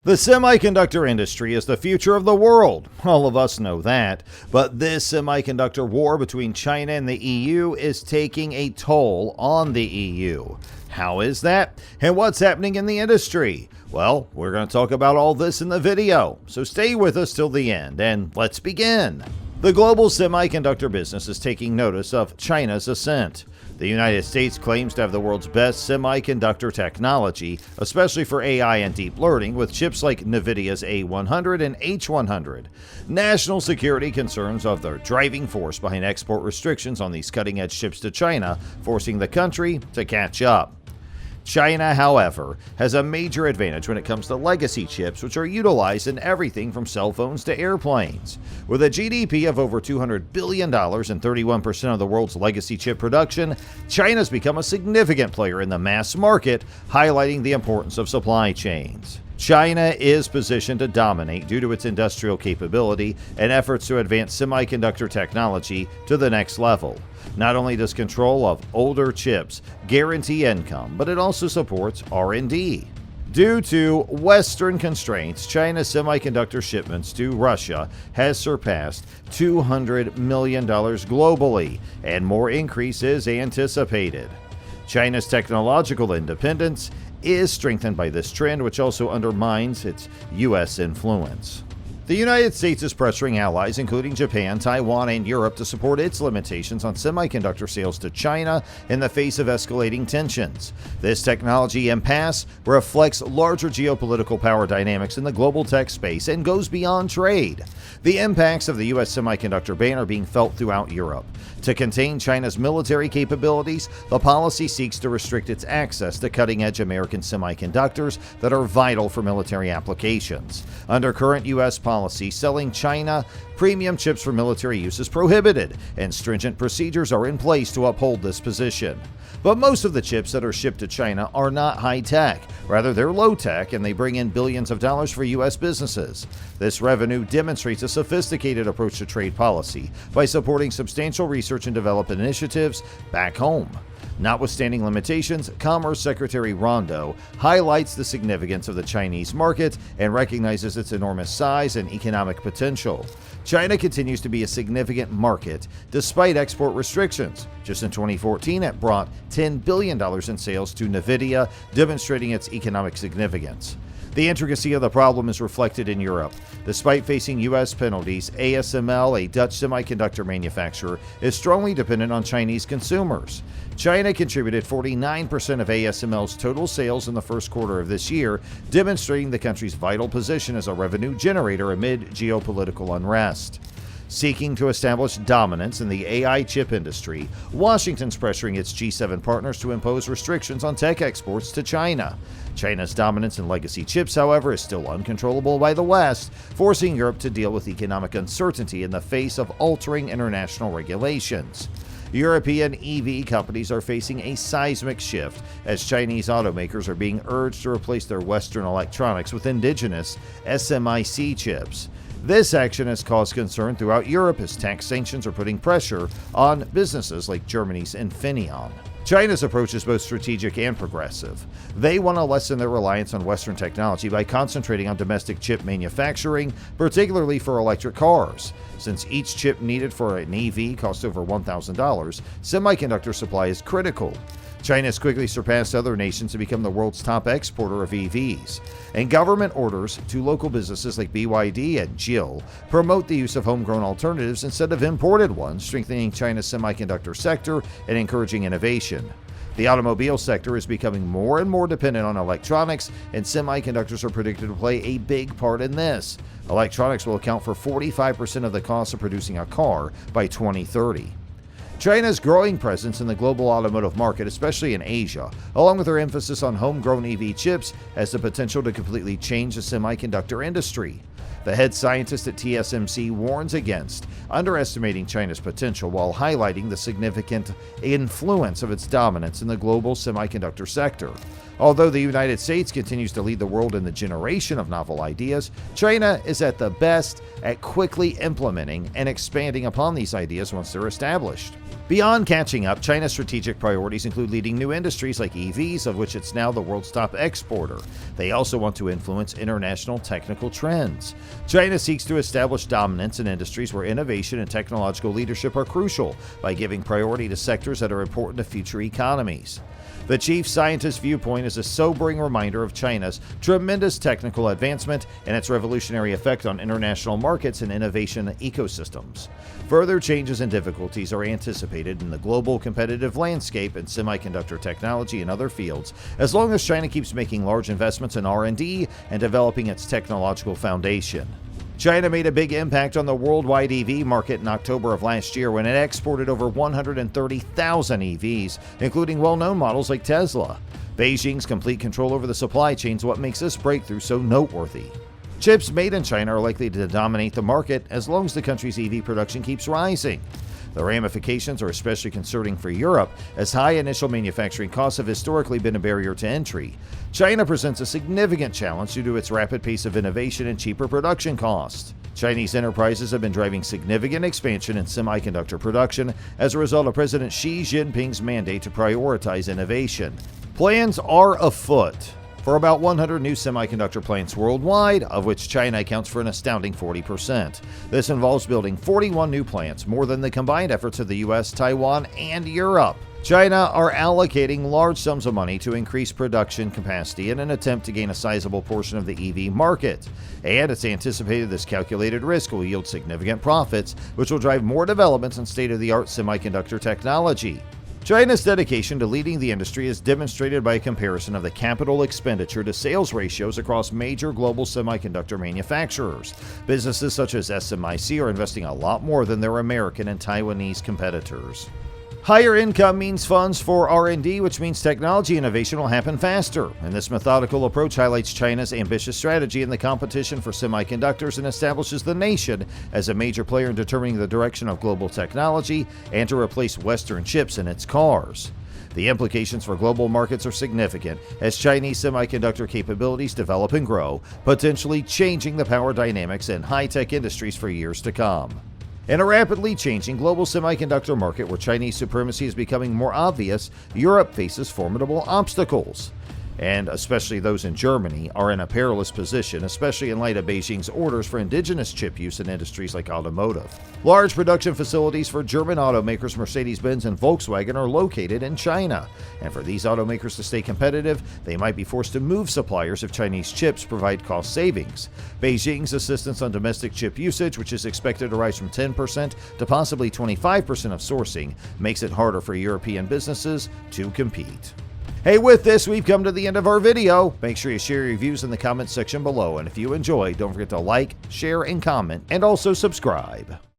The semiconductor industry is the future of the world. All of us know that. But this semiconductor war between China and the EU is taking a toll on the EU. How is that? And what's happening in the industry? Well, we're going to talk about all this in the video. So stay with us till the end and let's begin. The global semiconductor business is taking notice of China's ascent. The United States claims to have the world's best semiconductor technology, especially for AI and deep learning, with chips like NVIDIA's A100 and H100. National security concerns are the driving force behind export restrictions on these cutting-edge chips to China, forcing the country to catch up. China, however, has a major advantage when it comes to legacy chips, which are utilized in everything from cell phones to airplanes. With a GDP of over $200 billion and 31% of the world's legacy chip production, China's become a significant player in the mass market, highlighting the importance of supply chains. China is positioned to dominate due to its industrial capability and efforts to advance semiconductor technology to the next level. Not only does control of older chips guarantee income, but it also supports R&D. Due to Western constraints, China's semiconductor shipments to Russia has surpassed $200 million globally, and more increase is anticipated. China's technological independence is strengthened by this trend, which also undermines its U.S. influence. The United States is pressuring allies, including Japan, Taiwan, and Europe, to support its limitations on semiconductor sales to China in the face of escalating tensions. This technology impasse reflects larger geopolitical power dynamics in the global tech space and goes beyond trade. The impacts of the U.S. semiconductor ban are being felt throughout Europe. To contain China's military capabilities, the policy seeks to restrict its access to cutting-edge American semiconductors that are vital for military applications. Under current U.S. policy, selling China premium chips for military use is prohibited, and stringent procedures are in place to uphold this position. But most of the chips that are shipped to China are not high-tech. Rather, they're low-tech, and they bring in billions of dollars for U.S. businesses. This revenue demonstrates a sophisticated approach to trade policy by supporting substantial research and development initiatives back home. Notwithstanding limitations, Commerce Secretary Rondo highlights the significance of the Chinese market and recognizes its enormous size and economic potential. China continues to be a significant market despite export restrictions. Just in 2014, it brought $10 billion in sales to NVIDIA, demonstrating its economic significance. The intricacy of the problem is reflected in Europe. Despite facing U.S. penalties, ASML, a Dutch semiconductor manufacturer, is strongly dependent on Chinese consumers. China contributed 49% of ASML's total sales in the first quarter of this year, demonstrating the country's vital position as a revenue generator amid geopolitical unrest. Seeking to establish dominance in the AI chip industry, Washington's pressuring its G7 partners to impose restrictions on tech exports to China. China's dominance in legacy chips, however, is still uncontrollable by the West, forcing Europe to deal with economic uncertainty in the face of altering international regulations. European EV companies are facing a seismic shift as Chinese automakers are being urged to replace their Western electronics with indigenous SMIC chips. This action has caused concern throughout Europe as tax sanctions are putting pressure on businesses like Germany's Infineon. China's approach is both strategic and progressive. They want to lessen their reliance on Western technology by concentrating on domestic chip manufacturing, particularly for electric cars. Since each chip needed for an EV costs over $1,000, semiconductor supply is critical. China has quickly surpassed other nations to become the world's top exporter of EVs, and government orders to local businesses like BYD and GIL promote the use of homegrown alternatives instead of imported ones, strengthening China's semiconductor sector and encouraging innovation. The automobile sector is becoming more and more dependent on electronics, and semiconductors are predicted to play a big part in this. Electronics will account for 45% of the cost of producing a car by 2030. China's growing presence in the global automotive market, especially in Asia, along with her emphasis on homegrown EV chips, has the potential to completely change the semiconductor industry. The head scientist at TSMC warns against underestimating China's potential while highlighting the significant influence of its dominance in the global semiconductor sector. Although the United States continues to lead the world in the generation of novel ideas, China is at the best at quickly implementing and expanding upon these ideas once they're established. Beyond catching up, China's strategic priorities include leading new industries like EVs, of which it's now the world's top exporter. They also want to influence international technical trends. China seeks to establish dominance in industries where innovation and technological leadership are crucial by giving priority to sectors that are important to future economies. The chief scientist's viewpoint is a sobering reminder of China's tremendous technical advancement and its revolutionary effect on international markets and innovation ecosystems. Further changes and difficulties are anticipated in the global competitive landscape in semiconductor technology and other fields, as long as China keeps making large investments in R&D and developing its technological foundation. China made a big impact on the worldwide EV market in October of last year when it exported over 130,000 EVs, including well-known models like Tesla. Beijing's complete control over the supply chain is what makes this breakthrough so noteworthy. Chips made in China are likely to dominate the market as long as the country's EV production keeps rising. The ramifications are especially concerning for Europe, as high initial manufacturing costs have historically been a barrier to entry. China presents a significant challenge due to its rapid pace of innovation and cheaper production costs. Chinese enterprises have been driving significant expansion in semiconductor production as a result of President Xi Jinping's mandate to prioritize innovation. Plans are afoot for about 100 new semiconductor plants worldwide, of which China accounts for an astounding 40%. This involves building 41 new plants, more than the combined efforts of the US, Taiwan, and Europe. China are allocating large sums of money to increase production capacity in an attempt to gain a sizable portion of the EV market. And it's anticipated this calculated risk will yield significant profits, which will drive more developments in state-of-the-art semiconductor technology. China's dedication to leading the industry is demonstrated by a comparison of the capital expenditure to sales ratios across major global semiconductor manufacturers. Businesses such as SMIC are investing a lot more than their American and Taiwanese competitors. Higher income means funds for R&D, which means technology innovation will happen faster. And this methodical approach highlights China's ambitious strategy in the competition for semiconductors and establishes the nation as a major player in determining the direction of global technology and to replace Western chips in its cars. The implications for global markets are significant as Chinese semiconductor capabilities develop and grow, potentially changing the power dynamics in high-tech industries for years to come. In a rapidly changing global semiconductor market where Chinese supremacy is becoming more obvious, Europe faces formidable obstacles. And especially those in Germany are in a perilous position, especially in light of Beijing's orders for indigenous chip use in industries like automotive. Large production facilities for German automakers Mercedes-Benz and Volkswagen are located in China. And for these automakers to stay competitive, they might be forced to move suppliers if Chinese chips provide cost savings. Beijing's insistence on domestic chip usage, which is expected to rise from 10% to possibly 25% of sourcing, makes it harder for European businesses to compete. Hey, with this, we've come to the end of our video. Make sure you share your views in the comments section below. And if you enjoyed, don't forget to like, share, and comment, and also subscribe.